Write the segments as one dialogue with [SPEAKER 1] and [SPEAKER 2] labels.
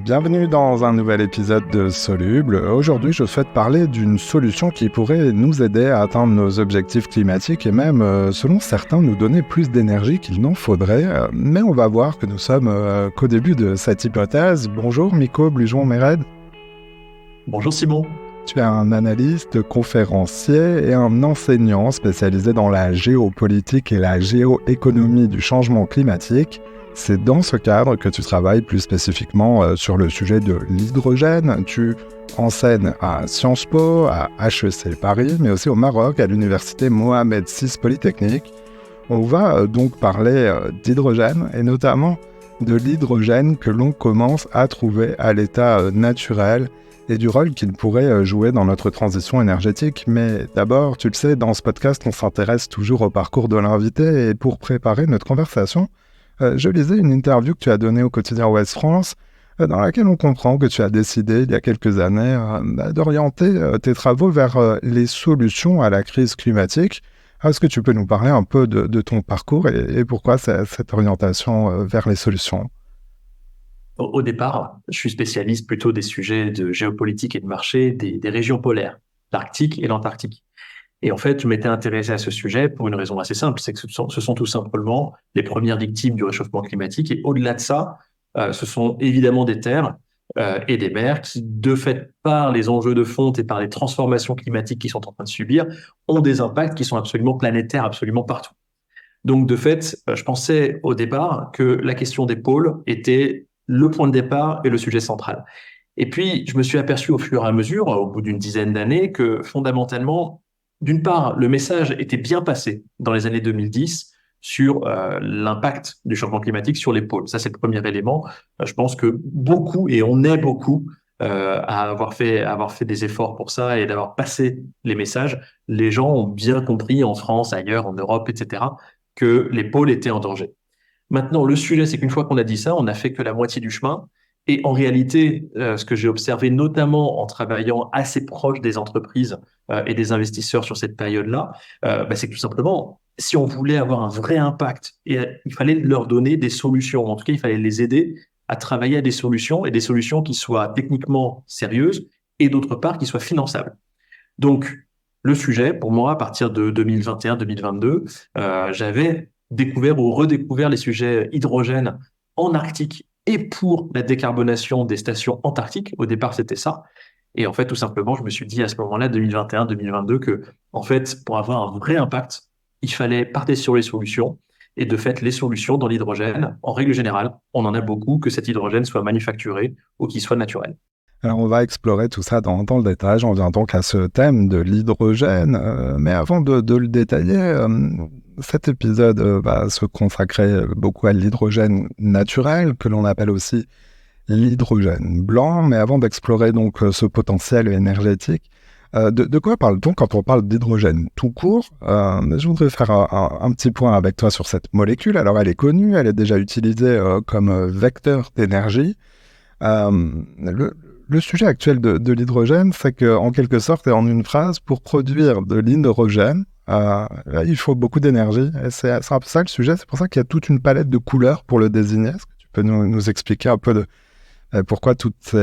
[SPEAKER 1] Bienvenue dans un nouvel épisode de Soluble. Aujourd'hui, je souhaite parler d'une solution qui pourrait nous aider à atteindre nos objectifs climatiques et même, selon certains, nous donner plus d'énergie qu'il n'en faudrait. Mais on va voir que nous sommes qu'au début de cette hypothèse. Bonjour Miko Blujon-Méred.
[SPEAKER 2] Bonjour Simon.
[SPEAKER 1] Tu es un analyste, conférencier et un enseignant spécialisé dans la géopolitique et la géoéconomie du changement climatique. C'est dans ce cadre que tu travailles plus spécifiquement sur le sujet de l'hydrogène. Tu enseignes à Sciences Po, à HEC Paris, mais aussi au Maroc, à l'université Mohamed VI Polytechnique. On va donc parler d'hydrogène et notamment de l'hydrogène que l'on commence à trouver à l'état naturel et du rôle qu'il pourrait jouer dans notre transition énergétique. Mais d'abord, tu le sais, dans ce podcast, on s'intéresse toujours au parcours de l'invité et pour préparer notre conversation, je lisais une interview que tu as donnée au quotidien Ouest France, dans laquelle on comprend que tu as décidé, il y a quelques années, d'orienter tes travaux vers les solutions à la crise climatique. Est-ce que tu peux nous parler un peu de ton parcours et pourquoi cette orientation vers les solutions ?
[SPEAKER 2] Au départ, je suis spécialiste plutôt des sujets de géopolitique et de marché des régions polaires, l'Arctique et l'Antarctique. Et en fait, je m'étais intéressé à ce sujet pour une raison assez simple, c'est que ce sont tout simplement les premières victimes du réchauffement climatique. Et au-delà de ça, ce sont évidemment des terres et des mers qui, de fait, par les enjeux de fonte et par les transformations climatiques qu'ils sont en train de subir, ont des impacts qui sont absolument planétaires, absolument partout. Donc, de fait, je pensais au départ que la question des pôles était le point de départ et le sujet central. Et puis, je me suis aperçu au fur et à mesure, au bout d'une dizaine d'années, que fondamentalement, d'une part, le message était bien passé dans les années 2010 sur l'impact du changement climatique sur les pôles. Ça, c'est le premier élément. Je pense que beaucoup, et on est beaucoup, à avoir fait des efforts pour ça et d'avoir passé les messages. Les gens ont bien compris en France, ailleurs, en Europe, etc., que les pôles étaient en danger. Maintenant, le sujet, c'est qu'une fois qu'on a dit ça, on n'a fait que la moitié du chemin. Et en réalité, ce que j'ai observé, notamment en travaillant assez proche des entreprises et des investisseurs sur cette période-là, c'est que tout simplement, si on voulait avoir un vrai impact, il fallait leur donner des solutions. En tout cas, il fallait les aider à travailler à des solutions et des solutions qui soient techniquement sérieuses et d'autre part qui soient finançables. Donc, le sujet, pour moi, à partir de 2021-2022, j'avais découvert ou redécouvert les sujets hydrogène en Arctique et pour la décarbonation des stations antarctiques. Au départ, c'était ça. Et en fait, tout simplement, je me suis dit à ce moment-là, 2021-2022, que, en fait, pour avoir un vrai impact, il fallait partir sur les solutions. Et de fait, les solutions dans l'hydrogène, en règle générale, on en a beaucoup, que cet hydrogène soit manufacturé ou qu'il soit naturel.
[SPEAKER 1] Alors on va explorer tout ça dans le détail. J'en viens donc à ce thème de l'hydrogène. Mais avant de le détailler, cet épisode va se consacrer beaucoup à l'hydrogène naturel, que l'on appelle aussi l'hydrogène blanc. Mais avant d'explorer donc ce potentiel énergétique, de quoi parle-t-on quand on parle d'hydrogène tout court ? Je voudrais faire un petit point avec toi sur cette molécule. Alors elle est connue, elle est déjà utilisée comme vecteur d'énergie. Le sujet actuel de l'hydrogène, c'est qu'en quelque sorte, et en une phrase, pour produire de l'hydrogène, il faut beaucoup d'énergie. Et c'est un peu ça le sujet. C'est pour ça qu'il y a toute une palette de couleurs pour le désigner. Est-ce que tu peux nous expliquer un peu pourquoi toute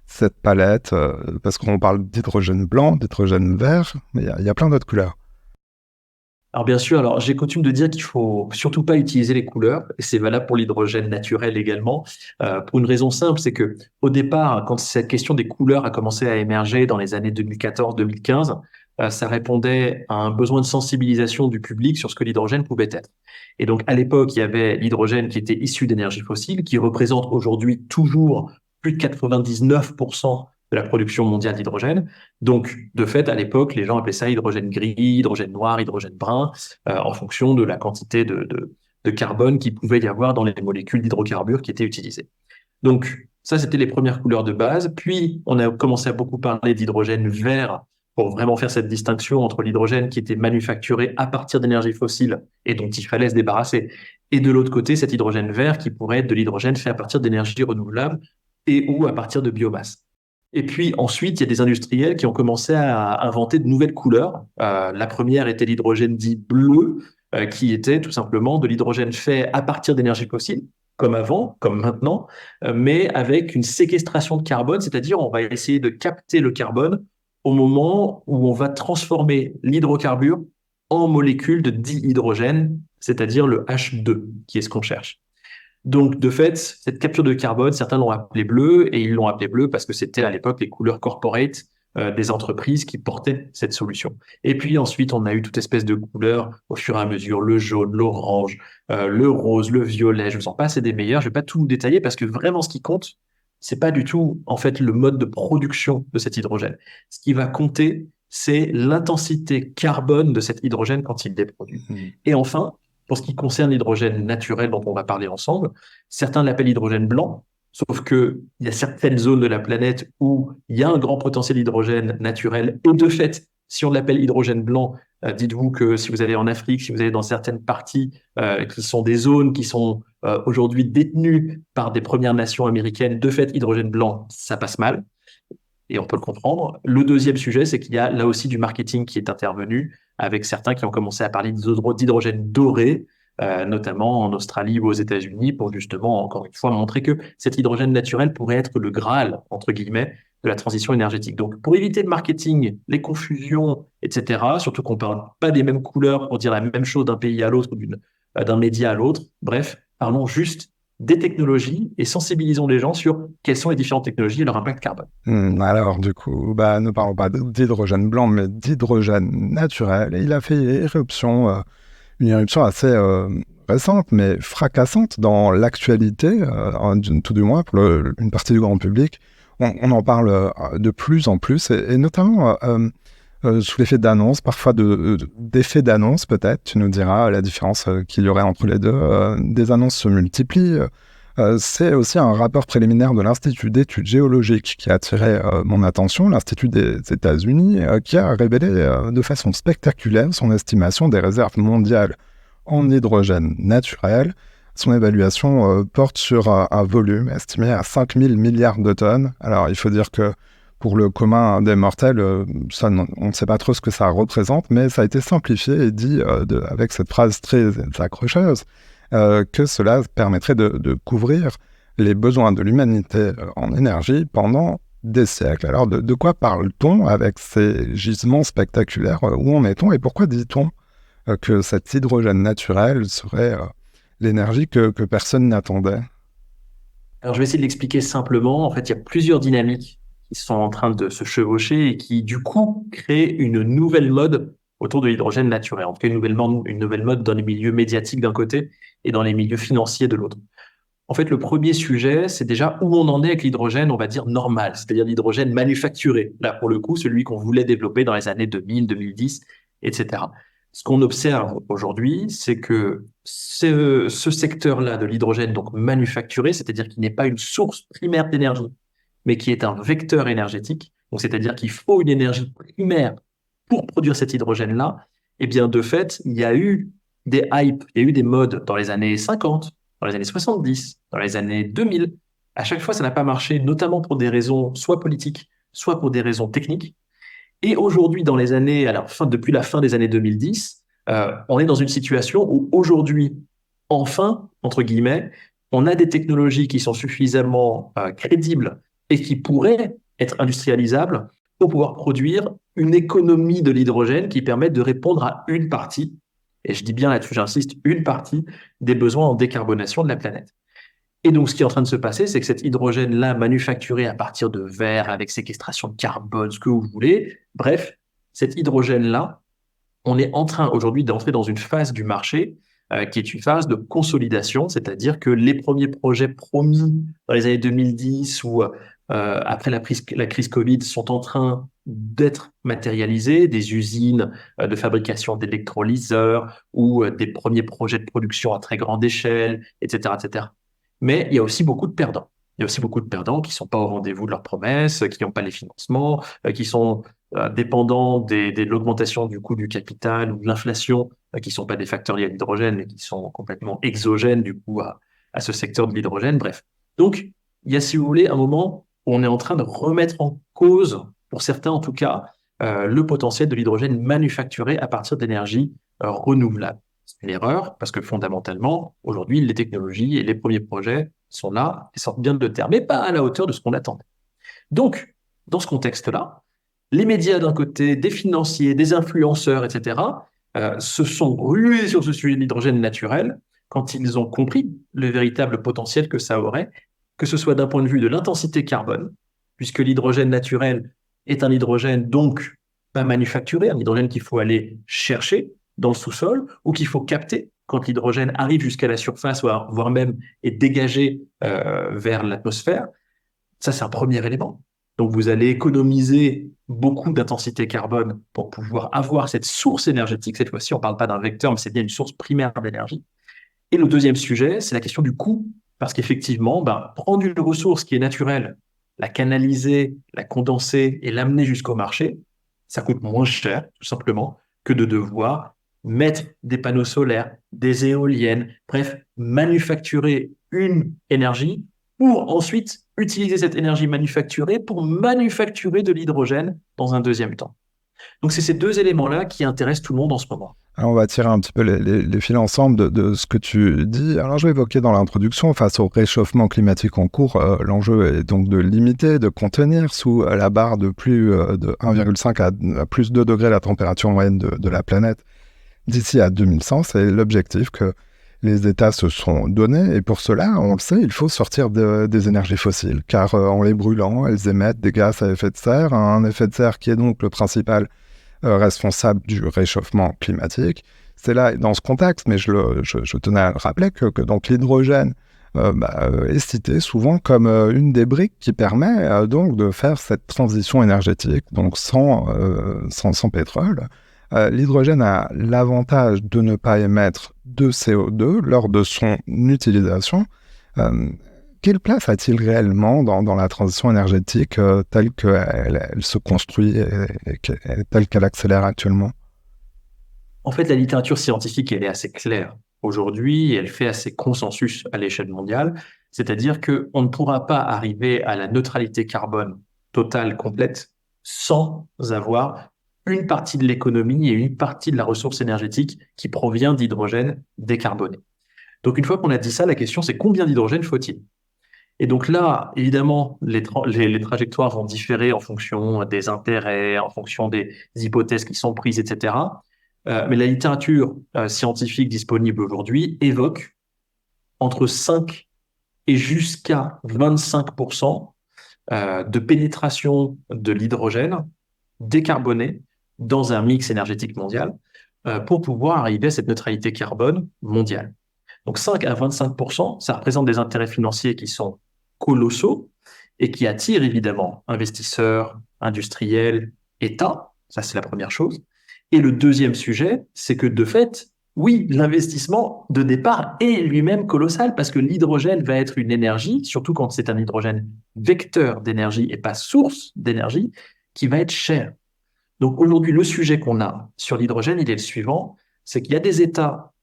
[SPEAKER 1] cette palette parce qu'on parle d'hydrogène blanc, d'hydrogène vert, mais il y a plein d'autres couleurs.
[SPEAKER 2] Alors bien sûr, j'ai coutume de dire qu'il faut surtout pas utiliser les couleurs, et c'est valable pour l'hydrogène naturel également, pour une raison simple, c'est que au départ, quand cette question des couleurs a commencé à émerger dans les années 2014-2015, ça répondait à un besoin de sensibilisation du public sur ce que l'hydrogène pouvait être. Et donc à l'époque, il y avait l'hydrogène qui était issu d'énergie fossile, qui représente aujourd'hui toujours plus de 99% de la production mondiale d'hydrogène. Donc, de fait, à l'époque, les gens appelaient ça hydrogène gris, hydrogène noir, hydrogène brun, en fonction de la quantité de carbone qu'il pouvait y avoir dans les molécules d'hydrocarbures qui étaient utilisées. Donc, ça, c'était les premières couleurs de base. Puis, on a commencé à beaucoup parler d'hydrogène vert pour vraiment faire cette distinction entre l'hydrogène qui était manufacturé à partir d'énergie fossile et dont il fallait se débarrasser, et de l'autre côté, cet hydrogène vert qui pourrait être de l'hydrogène fait à partir d'énergie renouvelable et ou à partir de biomasse. Et puis ensuite, il y a des industriels qui ont commencé à inventer de nouvelles couleurs. La première était l'hydrogène dit bleu, qui était tout simplement de l'hydrogène fait à partir d'énergie fossile, comme avant, comme maintenant, mais avec une séquestration de carbone, c'est-à-dire on va essayer de capter le carbone au moment où on va transformer l'hydrocarbure en molécule de dihydrogène, c'est-à-dire le H2, qui est ce qu'on cherche. Donc, de fait, cette capture de carbone, certains l'ont appelé bleu, et ils l'ont appelé bleu parce que c'était à l'époque les couleurs corporate des entreprises qui portaient cette solution. Et puis ensuite, on a eu toute espèce de couleurs au fur et à mesure, le jaune, l'orange, le rose, le violet, je ne sens pas, c'est des meilleurs, je vais pas tout détailler parce que vraiment ce qui compte, c'est pas du tout en fait le mode de production de cet hydrogène. Ce qui va compter, c'est l'intensité carbone de cet hydrogène quand il est produit. Et enfin, pour ce qui concerne l'hydrogène naturel dont on va parler ensemble, certains l'appellent hydrogène blanc, sauf que il y a certaines zones de la planète où il y a un grand potentiel d'hydrogène naturel. Et de fait, si on l'appelle hydrogène blanc, dites-vous que si vous allez en Afrique, si vous allez dans certaines parties qui sont des zones qui sont aujourd'hui détenues par des Premières Nations américaines, de fait, hydrogène blanc, ça passe mal. Et on peut le comprendre. Le deuxième sujet, c'est qu'il y a là aussi du marketing qui est intervenu, avec certains qui ont commencé à parler d'hydrogène doré, notamment en Australie ou aux États-Unis, pour justement, encore une fois, montrer que cet hydrogène naturel pourrait être le Graal, entre guillemets, de la transition énergétique. Donc, pour éviter le marketing, les confusions, etc., surtout qu'on ne parle pas des mêmes couleurs pour dire la même chose d'un pays à l'autre ou d'un média à l'autre, bref, parlons juste des technologies et sensibilisons les gens sur quelles sont les différentes technologies et leur impact carbone.
[SPEAKER 1] Alors, du coup, ne parlons pas d'hydrogène blanc, mais d'hydrogène naturel. Et il a fait une éruption assez récente, mais fracassante dans l'actualité, tout du moins pour une partie du grand public. On en parle de plus en plus, et notamment sous l'effet d'annonce, parfois d'effet d'annonce peut-être. Tu nous diras la différence qu'il y aurait entre les deux. Des annonces se multiplient. C'est aussi un rapport préliminaire de l'Institut d'études géologiques qui a attiré mon attention, l'Institut des États-Unis, qui a révélé de façon spectaculaire son estimation des réserves mondiales en hydrogène naturel. Son évaluation porte sur un volume estimé à 5 000 milliards de tonnes. Alors, il faut dire que pour le commun des mortels, on ne sait pas trop ce que ça représente, mais ça a été simplifié et dit avec cette phrase très accrocheuse que cela permettrait de couvrir les besoins de l'humanité en énergie pendant des siècles. Alors, de quoi parle-t-on avec ces gisements spectaculaires? Où en est-on et pourquoi dit-on que cet hydrogène naturel serait l'énergie que personne n'attendait?
[SPEAKER 2] Alors, je vais essayer de l'expliquer simplement. En fait, il y a plusieurs dynamiques qui sont en train de se chevaucher et qui, du coup, créent une nouvelle mode autour de l'hydrogène naturel. En tout cas, une nouvelle mode dans les milieux médiatiques d'un côté et dans les milieux financiers de l'autre. En fait, le premier sujet, c'est déjà où on en est avec l'hydrogène, on va dire normal, c'est-à-dire l'hydrogène manufacturé. Là, pour le coup, celui qu'on voulait développer dans les années 2000, 2010, etc. Ce qu'on observe aujourd'hui, c'est que ce secteur-là de l'hydrogène, donc manufacturé, c'est-à-dire qui n'est pas une source primaire d'énergie, mais qui est un vecteur énergétique, donc c'est-à-dire qu'il faut une énergie primaire pour produire cet hydrogène-là, eh bien, de fait, il y a eu des hypes, il y a eu des modes dans les années 50, dans les années 70, dans les années 2000. À chaque fois, ça n'a pas marché, notamment pour des raisons soit politiques, soit pour des raisons techniques. Et aujourd'hui, depuis la fin des années 2010, on est dans une situation où aujourd'hui, enfin, entre guillemets, on a des technologies qui sont suffisamment crédibles et qui pourraient être industrialisables pour pouvoir produire une économie de l'hydrogène qui permette de répondre à une partie, et je dis bien là-dessus, j'insiste, une partie des besoins en décarbonation de la planète. Et donc, ce qui est en train de se passer, c'est que cet hydrogène-là, manufacturé à partir de verre, avec séquestration de carbone, ce que vous voulez, bref, cet hydrogène-là, on est en train aujourd'hui d'entrer dans une phase du marché qui est une phase de consolidation, c'est-à-dire que les premiers projets promis dans les années 2010 ou après la crise Covid sont en train d'être matérialisés, des usines de fabrication d'électrolyseurs ou des premiers projets de production à très grande échelle, etc., etc. Mais il y a aussi beaucoup de perdants. Il y a aussi beaucoup de perdants qui ne sont pas au rendez-vous de leurs promesses, qui n'ont pas les financements, qui sont dépendants de l'augmentation du coût du capital ou de l'inflation, qui ne sont pas des facteurs liés à l'hydrogène, mais qui sont complètement exogènes du coup à ce secteur de l'hydrogène. Bref. Donc, il y a, si vous voulez, un moment où on est en train de remettre en cause, pour certains en tout cas, le potentiel de l'hydrogène manufacturé à partir d'énergies renouvelables. C'est une erreur parce que fondamentalement, aujourd'hui, les technologies et les premiers projets sont là et sortent bien de terre, mais pas à la hauteur de ce qu'on attendait. Donc, dans ce contexte-là, les médias d'un côté, des financiers, des influenceurs, etc., se sont rués sur ce sujet de l'hydrogène naturel quand ils ont compris le véritable potentiel que ça aurait, que ce soit d'un point de vue de l'intensité carbone, puisque l'hydrogène naturel est un hydrogène donc pas manufacturé, un hydrogène qu'il faut aller chercher dans le sous-sol ou qu'il faut capter quand l'hydrogène arrive jusqu'à la surface, voire même est dégagé vers l'atmosphère. Ça, c'est un premier élément. Donc, vous allez économiser beaucoup d'intensité carbone pour pouvoir avoir cette source énergétique. Cette fois-ci, on ne parle pas d'un vecteur, mais c'est bien une source primaire d'énergie. Et le deuxième sujet, c'est la question du coût. Parce qu'effectivement, prendre une ressource qui est naturelle, la canaliser, la condenser et l'amener jusqu'au marché, ça coûte moins cher, tout simplement, que de devoir mettre des panneaux solaires, des éoliennes, bref, manufacturer une énergie pour ensuite utiliser cette énergie manufacturée pour manufacturer de l'hydrogène dans un deuxième temps. Donc, c'est ces deux éléments-là qui intéressent tout le monde en ce moment.
[SPEAKER 1] Alors, on va tirer un petit peu les fils ensemble de ce que tu dis. Alors, je vais évoquer dans l'introduction, face au réchauffement climatique en cours, l'enjeu est donc de limiter, de contenir sous la barre de plus de 1,5 à plus 2 degrés la température moyenne de la planète d'ici à 2100. C'est l'objectif que les États se sont donnés. Et pour cela, on le sait, il faut sortir des énergies fossiles, car en les brûlant, elles émettent des gaz à effet de serre, un effet de serre qui est donc le principal responsable du réchauffement climatique. C'est là, dans ce contexte, mais je tenais à le rappeler, que donc l'hydrogène est cité souvent comme une des briques qui permet donc de faire cette transition énergétique, donc sans pétrole. L'hydrogène a l'avantage de ne pas émettre de CO2 lors de son utilisation. Quelle place a-t-il réellement dans la transition énergétique telle qu'elle se construit et telle qu'elle accélère actuellement?
[SPEAKER 2] En fait, la littérature scientifique, elle est assez claire aujourd'hui et elle fait assez consensus à l'échelle mondiale. C'est-à-dire qu'on ne pourra pas arriver à la neutralité carbone totale, complète, sans avoir une partie de l'économie et une partie de la ressource énergétique qui provient d'hydrogène décarboné. Donc, une fois qu'on a dit ça, la question, c'est combien d'hydrogène faut-il? Et donc là, évidemment, les trajectoires vont différer en fonction des intérêts, en fonction des hypothèses qui sont prises, etc. Mais la littérature scientifique disponible aujourd'hui évoque entre 5 et jusqu'à 25% de pénétration de l'hydrogène décarboné dans un mix énergétique mondial pour pouvoir arriver à cette neutralité carbone mondiale. Donc 5 à 25%, ça représente des intérêts financiers qui sont colossaux et qui attirent évidemment investisseurs, industriels, États. Ça, c'est la première chose. Et le deuxième sujet, c'est que de fait, oui, l'investissement de départ est lui-même colossal parce que l'hydrogène va être une énergie, surtout quand c'est un hydrogène vecteur d'énergie et pas source d'énergie, qui va être cher. Donc aujourd'hui, le sujet qu'on a sur l'hydrogène, il est le suivant, c'est qu'il y a des États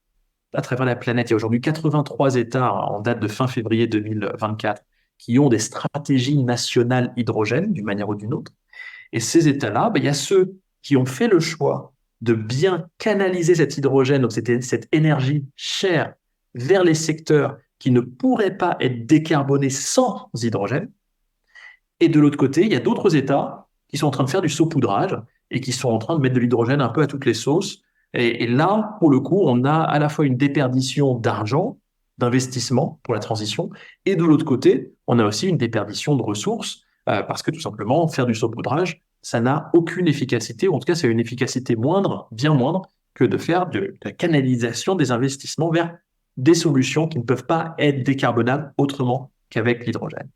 [SPEAKER 2] à travers la planète. Il y a aujourd'hui 83 États en date de fin février 2024 qui ont des stratégies nationales hydrogène d'une manière ou d'une autre. Et ces États-là, il y a ceux qui ont fait le choix de bien canaliser cet hydrogène, donc cette énergie chère, vers les secteurs qui ne pourraient pas être décarbonés sans hydrogène. Et de l'autre côté, il y a d'autres États qui sont en train de faire du saupoudrage et qui sont en train de mettre de l'hydrogène un peu à toutes les sauces. Et là, pour le coup, on a à la fois une déperdition d'argent, d'investissement pour la transition, et de l'autre côté, on a aussi une déperdition de ressources, parce que tout simplement, faire du saupoudrage, ça n'a aucune efficacité, ou en tout cas, c'est une efficacité moindre, bien moindre, que de faire de la canalisation des investissements vers des solutions qui ne peuvent pas être décarbonables autrement qu'avec l'hydrogène.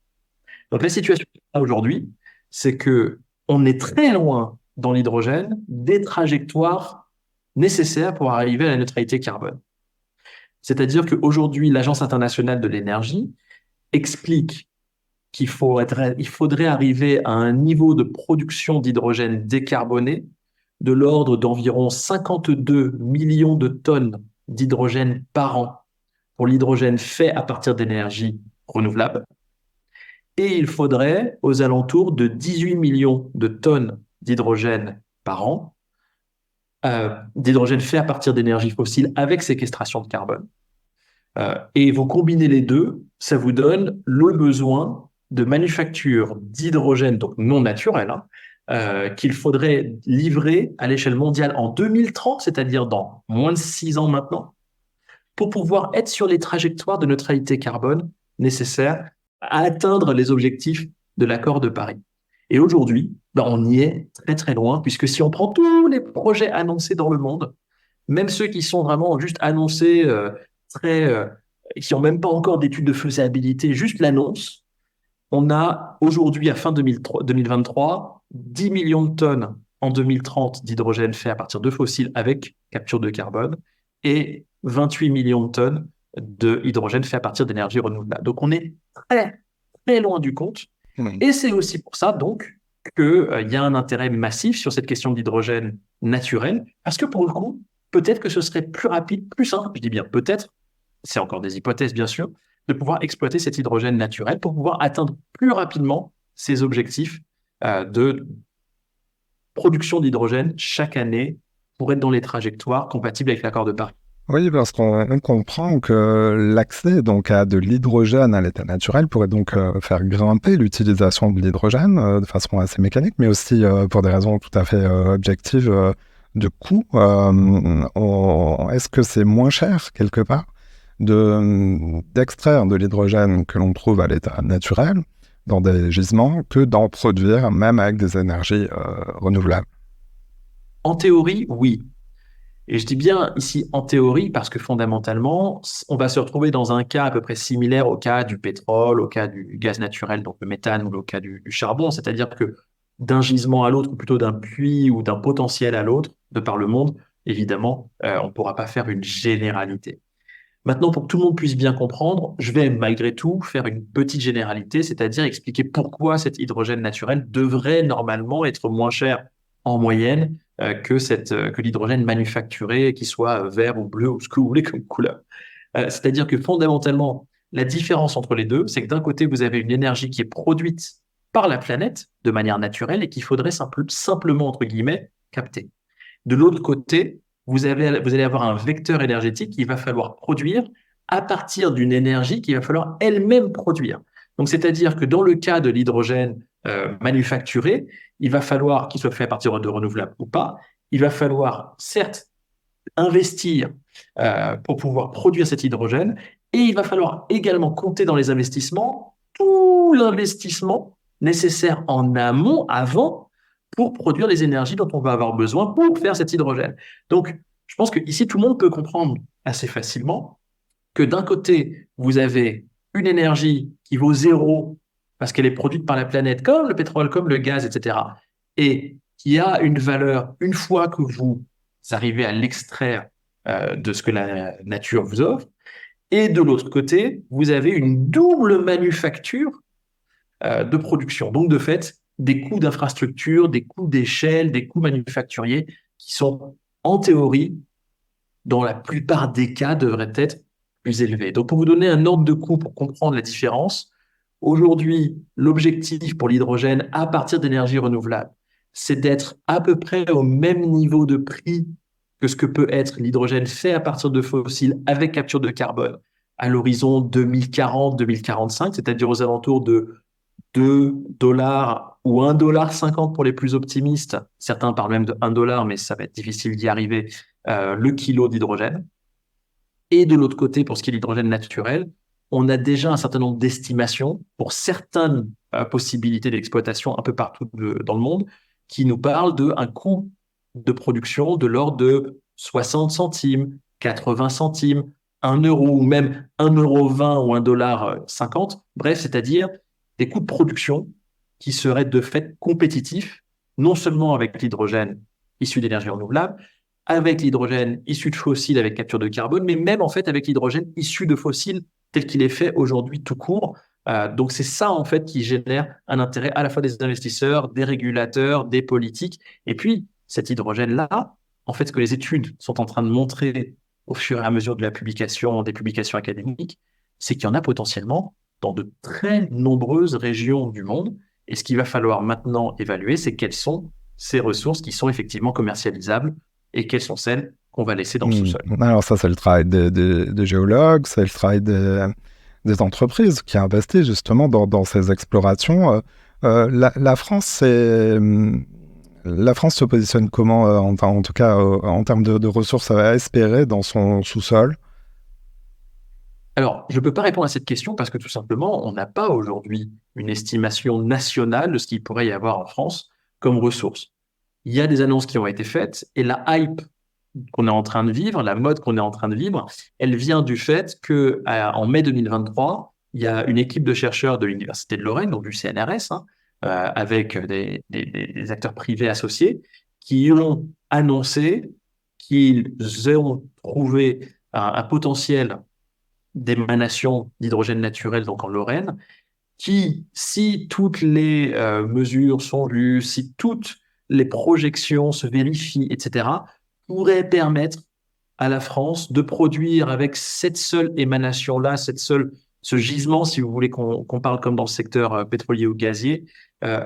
[SPEAKER 2] Donc la situation aujourd'hui, c'est que on est très loin dans l'hydrogène des trajectoires nécessaires pour arriver à la neutralité carbone. C'est-à-dire qu'aujourd'hui, l'Agence internationale de l'énergie explique qu'il faudrait arriver à un niveau de production d'hydrogène décarboné de l'ordre d'environ 52 millions de tonnes d'hydrogène par an pour l'hydrogène fait à partir d'énergie renouvelable. Et il faudrait aux alentours de 18 millions de tonnes d'hydrogène par an d'hydrogène fait à partir d'énergie fossile avec séquestration de carbone. Et vous combinez les deux, ça vous donne le besoin de manufacture d'hydrogène, donc non naturel, qu'il faudrait livrer à l'échelle mondiale en 2030, c'est-à-dire dans moins de 6 ans maintenant, pour pouvoir être sur les trajectoires de neutralité carbone nécessaires à atteindre les objectifs de l'accord de Paris. Et aujourd'hui, on y est très très loin, puisque si on prend tous les projets annoncés dans le monde, même ceux qui sont vraiment juste annoncés, qui n'ont même pas encore d'études de faisabilité, juste l'annonce, on a aujourd'hui, à fin 2023, 10 millions de tonnes en 2030 d'hydrogène fait à partir de fossiles avec capture de carbone et 28 millions de tonnes d'hydrogène fait à partir d'énergie renouvelable. Donc on est très, très loin du compte. Et c'est aussi pour ça, donc, qu'il y a un intérêt massif sur cette question d'hydrogène naturel, parce que pour le coup, peut-être que ce serait plus rapide, plus simple, je dis bien peut-être, c'est encore des hypothèses bien sûr, de pouvoir exploiter cet hydrogène naturel pour pouvoir atteindre plus rapidement ces objectifs de production d'hydrogène chaque année pour être dans les trajectoires compatibles avec l'accord de Paris.
[SPEAKER 1] Oui, parce qu'on comprend que l'accès donc à de l'hydrogène à l'état naturel pourrait donc faire grimper l'utilisation de l'hydrogène de façon assez mécanique, mais aussi pour des raisons tout à fait objectives de coût. Est-ce que c'est moins cher quelque part d'extraire de l'hydrogène que l'on trouve à l'état naturel dans des gisements que d'en produire même avec des énergies renouvelables?
[SPEAKER 2] En théorie, oui. Et je dis bien ici en théorie parce que fondamentalement, on va se retrouver dans un cas à peu près similaire au cas du pétrole, au cas du gaz naturel, donc le méthane, ou au cas du charbon. C'est-à-dire que d'un gisement à l'autre, ou plutôt d'un puits ou d'un potentiel à l'autre, de par le monde, évidemment, on ne pourra pas faire une généralité. Maintenant, pour que tout le monde puisse bien comprendre, je vais malgré tout faire une petite généralité, c'est-à-dire expliquer pourquoi cet hydrogène naturel devrait normalement être moins cher en moyenne que l'hydrogène manufacturé, qu'il soit vert ou bleu ou ce que vous voulez comme couleur. C'est-à-dire que fondamentalement, la différence entre les deux, c'est que d'un côté, vous avez une énergie qui est produite par la planète de manière naturelle et qu'il faudrait simplement, entre guillemets, capter. De l'autre côté, vous allez avoir un vecteur énergétique qu'il va falloir produire à partir d'une énergie qu'il va falloir elle-même produire. Donc, c'est-à-dire que dans le cas de l'hydrogène manufacturé, il va falloir qu'il soit fait à partir de renouvelables ou pas. Il va falloir, certes, investir pour pouvoir produire cet hydrogène et il va falloir également compter dans les investissements tout l'investissement nécessaire en amont, avant, pour produire les énergies dont on va avoir besoin pour faire cet hydrogène. Donc, je pense qu'ici, tout le monde peut comprendre assez facilement que d'un côté, vous avez une énergie qui vaut zéro parce qu'elle est produite par la planète, comme le pétrole, comme le gaz, etc., et qui a une valeur une fois que vous arrivez à l'extraire de ce que la nature vous offre. Et de l'autre côté, vous avez une double manufacture de production. Donc, de fait, des coûts d'infrastructure, des coûts d'échelle, des coûts manufacturiers qui sont, en théorie, dans la plupart des cas, devraient être plus élevés. Donc, pour vous donner un ordre de coût pour comprendre la différence, aujourd'hui, l'objectif pour l'hydrogène à partir d'énergie renouvelable, c'est d'être à peu près au même niveau de prix que ce que peut être l'hydrogène fait à partir de fossiles avec capture de carbone à l'horizon 2040-2045, c'est-à-dire aux alentours de 2 $ ou 1,50 $ pour les plus optimistes. Certains parlent même de 1 $, mais ça va être difficile d'y arriver, le kilo d'hydrogène. Et de l'autre côté, pour ce qui est de l'hydrogène naturel, on a déjà un certain nombre d'estimations pour certaines possibilités d'exploitation un peu partout dans le monde qui nous parlent d'un coût de production de l'ordre de 60 centimes, 80 centimes, 1 euro ou même 1,20 € ou 1,50 $. Bref, c'est-à-dire des coûts de production qui seraient de fait compétitifs, non seulement avec l'hydrogène issu d'énergie renouvelable, avec l'hydrogène issu de fossiles avec capture de carbone, mais même en fait avec l'hydrogène issu de fossiles tel qu'il est fait aujourd'hui tout court. Donc c'est ça en fait qui génère un intérêt à la fois des investisseurs, des régulateurs, des politiques. Et puis cet hydrogène-là, en fait ce que les études sont en train de montrer au fur et à mesure de la publication, des publications académiques, c'est qu'il y en a potentiellement dans de très nombreuses régions du monde. Et ce qu'il va falloir maintenant évaluer, c'est quelles sont ces ressources qui sont effectivement commercialisables et quelles sont celles qu'on va laisser dans le sous-sol.
[SPEAKER 1] Alors ça, c'est le travail des géologues, c'est le travail des entreprises qui investissent justement dans ces explorations. La France, la France se positionne comment, en tout cas en termes de ressources à espérer dans son sous-sol?
[SPEAKER 2] Alors, je ne peux pas répondre à cette question parce que tout simplement, on n'a pas aujourd'hui une estimation nationale de ce qu'il pourrait y avoir en France comme ressources. Il y a des annonces qui ont été faites et la hype qu'on est en train de vivre, la mode qu'on est en train de vivre, elle vient du fait que en mai 2023, il y a une équipe de chercheurs de l'Université de Lorraine, donc du CNRS, avec des acteurs privés associés, qui ont annoncé qu'ils ont trouvé un potentiel d'émanation d'hydrogène naturel, donc en Lorraine, qui, si toutes les mesures sont vues, si toutes les projections se vérifient, etc., pourrait permettre à la France de produire avec cette seule émanation-là, ce gisement, si vous voulez qu'on parle comme dans le secteur pétrolier ou gazier, euh,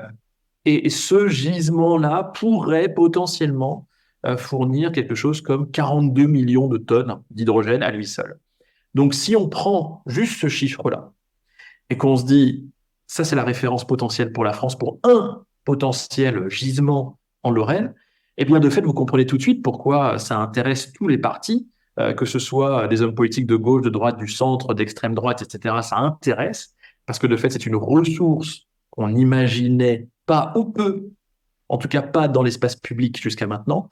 [SPEAKER 2] et ce gisement-là pourrait potentiellement fournir quelque chose comme 42 millions de tonnes d'hydrogène à lui seul. Donc si on prend juste ce chiffre-là, et qu'on se dit, ça c'est la référence potentielle pour la France pour un potentiel gisement en Lorraine, eh bien de fait, vous comprenez tout de suite pourquoi ça intéresse tous les partis, que ce soit des hommes politiques de gauche, de droite, du centre, d'extrême droite, etc. Ça intéresse, parce que de fait, c'est une ressource qu'on n'imaginait pas ou peu, en tout cas pas dans l'espace public jusqu'à maintenant,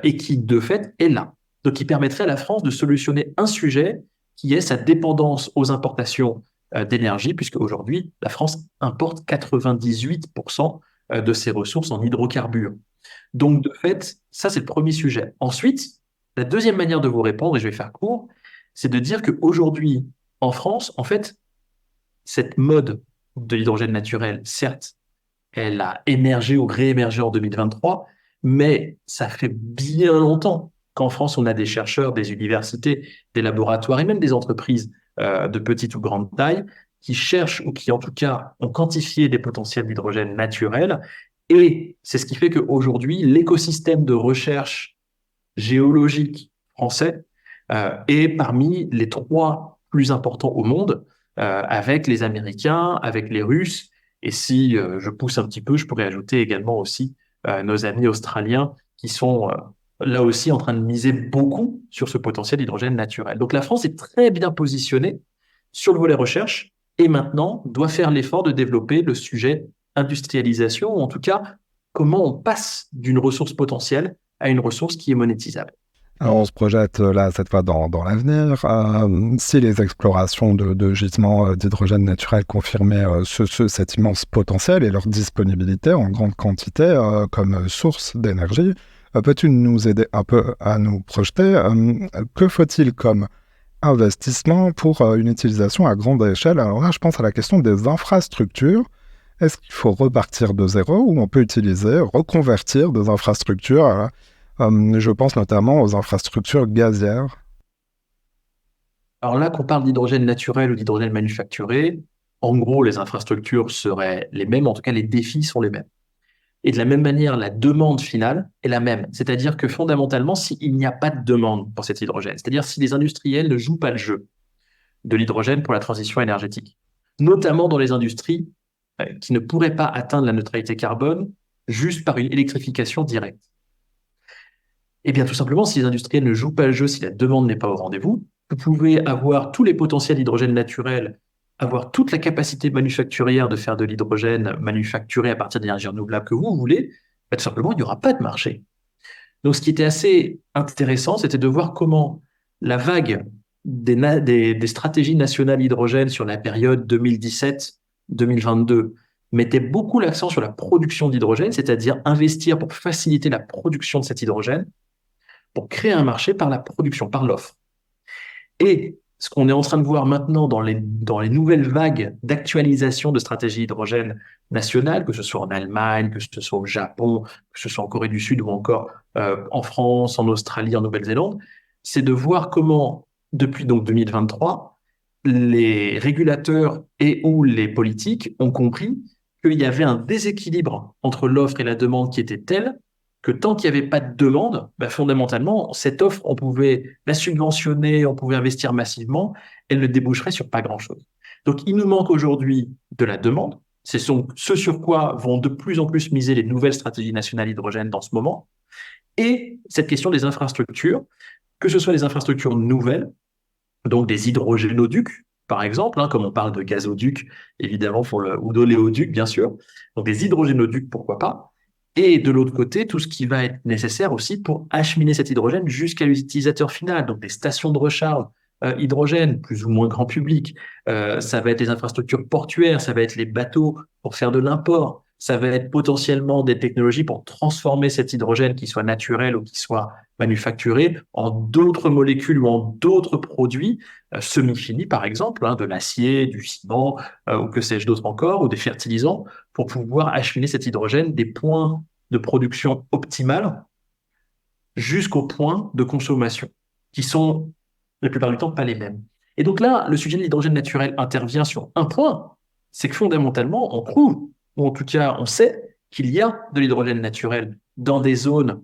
[SPEAKER 2] et qui de fait est là. Donc qui permettrait à la France de solutionner un sujet qui est sa dépendance aux importations d'énergie, puisque aujourd'hui, la France importe 98% de ses ressources en hydrocarbures. Donc, de fait, ça, c'est le premier sujet. Ensuite, la deuxième manière de vous répondre, et je vais faire court, c'est de dire qu'aujourd'hui, en France, en fait, cette mode de l'hydrogène naturel, certes, elle a émergé ou réémergé en 2023, mais ça fait bien longtemps qu'en France, on a des chercheurs, des universités, des laboratoires et même des entreprises de petite ou grande taille qui cherchent ou qui, en tout cas, ont quantifié des potentiels d'hydrogène naturel. Et c'est ce qui fait qu'aujourd'hui, l'écosystème de recherche géologique français est parmi les 3 plus importants au monde, avec les Américains, avec les Russes. Et si je pousse un petit peu, je pourrais ajouter également aussi nos amis australiens qui sont là aussi en train de miser beaucoup sur ce potentiel d'hydrogène naturel. Donc la France est très bien positionnée sur le volet recherche et maintenant doit faire l'effort de développer le sujet industrialisation, ou en tout cas comment on passe d'une ressource potentielle à une ressource qui est monétisable.
[SPEAKER 1] Alors, on se projette là, cette fois, dans l'avenir. Si les explorations de gisements d'hydrogène naturel confirmaient cet immense potentiel et leur disponibilité en grande quantité comme source d'énergie, peux-tu nous aider un peu à nous projeter? Que faut-il comme investissement pour une utilisation à grande échelle? Alors là, je pense à la question des infrastructures. Est-ce qu'il faut repartir de zéro ou on peut utiliser, reconvertir des infrastructures? Je pense notamment aux infrastructures gazières.
[SPEAKER 2] Alors là, qu'on parle d'hydrogène naturel ou d'hydrogène manufacturé, en gros, les infrastructures seraient les mêmes, en tout cas, les défis sont les mêmes. Et de la même manière, la demande finale est la même. C'est-à-dire que fondamentalement, s'il n'y a pas de demande pour cet hydrogène, c'est-à-dire si les industriels ne jouent pas le jeu de l'hydrogène pour la transition énergétique, notamment dans les industries qui ne pourraient pas atteindre la neutralité carbone juste par une électrification directe. Eh bien, tout simplement, si les industriels ne jouent pas le jeu, si la demande n'est pas au rendez-vous, vous pouvez avoir tous les potentiels d'hydrogène naturel, avoir toute la capacité manufacturière de faire de l'hydrogène manufacturé à partir d'énergies renouvelables que vous voulez, tout simplement, il n'y aura pas de marché. Donc, ce qui était assez intéressant, c'était de voir comment la vague des stratégies nationales hydrogène sur la période 2017-2022 mettait beaucoup l'accent sur la production d'hydrogène, c'est-à-dire investir pour faciliter la production de cet hydrogène, pour créer un marché par la production, par l'offre. Et ce qu'on est en train de voir maintenant dans les nouvelles vagues d'actualisation de stratégies hydrogène nationales, que ce soit en Allemagne, que ce soit au Japon, que ce soit en Corée du Sud ou encore en France, en Australie, en Nouvelle-Zélande, c'est de voir comment, depuis donc 2023, les régulateurs et ou les politiques ont compris qu'il y avait un déséquilibre entre l'offre et la demande qui était tel que tant qu'il n'y avait pas de demande, fondamentalement, cette offre, on pouvait la subventionner, on pouvait investir massivement, elle ne déboucherait sur pas grand-chose. Donc, il nous manque aujourd'hui de la demande. C'est ce sur quoi vont de plus en plus miser les nouvelles stratégies nationales hydrogène dans ce moment. Et cette question des infrastructures, que ce soit des infrastructures nouvelles, donc des hydrogénoducs, par exemple, comme on parle de gazoducs, évidemment, ou d'oléoducs, bien sûr. Donc des hydrogénoducs, pourquoi pas. Et de l'autre côté, tout ce qui va être nécessaire aussi pour acheminer cet hydrogène jusqu'à l'utilisateur final, donc des stations de recharge hydrogène, plus ou moins grand public. Ça va être les infrastructures portuaires, ça va être les bateaux pour faire de l'import, ça va être potentiellement des technologies pour transformer cet hydrogène qui soit naturel ou qui soit manufacturé en d'autres molécules ou en d'autres produits semi-finis, par exemple, de l'acier, du ciment, ou que sais-je d'autre encore, ou des fertilisants, pour pouvoir acheminer cet hydrogène des points de production optimales jusqu'aux points de consommation, qui sont la plupart du temps pas les mêmes. Et donc là, le sujet de l'hydrogène naturel intervient sur un point, c'est que fondamentalement, on trouve, ou en tout cas, on sait qu'il y a de l'hydrogène naturel dans des zones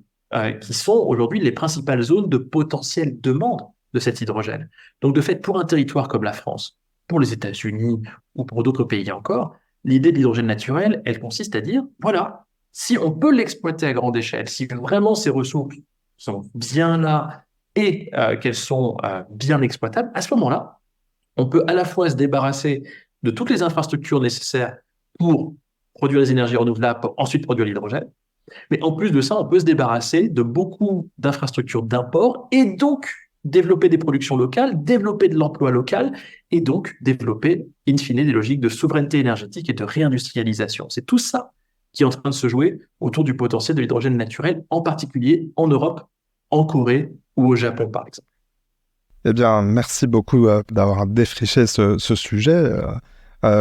[SPEAKER 2] qui sont aujourd'hui les principales zones de potentielle demande de cet hydrogène. Donc de fait, pour un territoire comme la France, pour les États-Unis ou pour d'autres pays encore, l'idée de l'hydrogène naturel, elle consiste à dire, voilà, si on peut l'exploiter à grande échelle, si vraiment ces ressources sont bien là et qu'elles sont bien exploitables, à ce moment-là, on peut à la fois se débarrasser de toutes les infrastructures nécessaires pour produire les énergies renouvelables, pour ensuite produire l'hydrogène, mais en plus de ça, on peut se débarrasser de beaucoup d'infrastructures d'import et donc développer des productions locales, développer de l'emploi local et donc développer, in fine, des logiques de souveraineté énergétique et de réindustrialisation. C'est tout ça qui est en train de se jouer autour du potentiel de l'hydrogène naturel, en particulier en Europe, en Corée ou au Japon, par exemple.
[SPEAKER 1] Eh bien, merci beaucoup d'avoir défriché ce sujet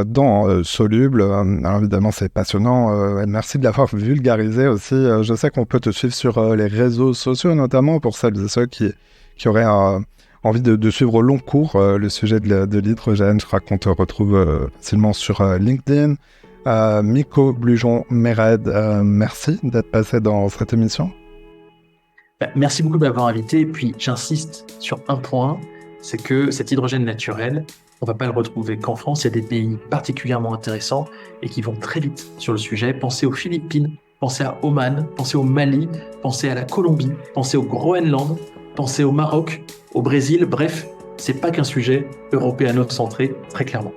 [SPEAKER 1] dans Soluble. Alors évidemment, c'est passionnant. Merci de l'avoir vulgarisé aussi. Je sais qu'on peut te suivre sur les réseaux sociaux, notamment pour celles et ceux qui auraient envie de suivre au long cours le sujet de l'hydrogène. Je crois qu'on te retrouve facilement sur LinkedIn. Miko Blujon-Méred, merci d'être passé dans cette émission.
[SPEAKER 2] Merci beaucoup de m'avoir invité. Et puis, j'insiste sur un point, c'est que cet hydrogène naturel, on ne va pas le retrouver qu'en France. Il y a des pays particulièrement intéressants et qui vont très vite sur le sujet. Pensez aux Philippines, pensez à Oman, pensez au Mali, pensez à la Colombie, pensez au Groenland, pensez au Maroc, au Brésil. Bref, ce n'est pas qu'un sujet européano-centré, très clairement.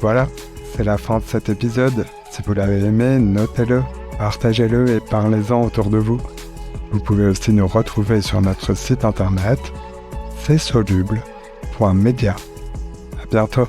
[SPEAKER 1] Voilà, c'est la fin de cet épisode. Si vous l'avez aimé, notez-le, partagez-le et parlez-en autour de vous. Vous pouvez aussi nous retrouver sur notre site internet csoluble.media. À bientôt.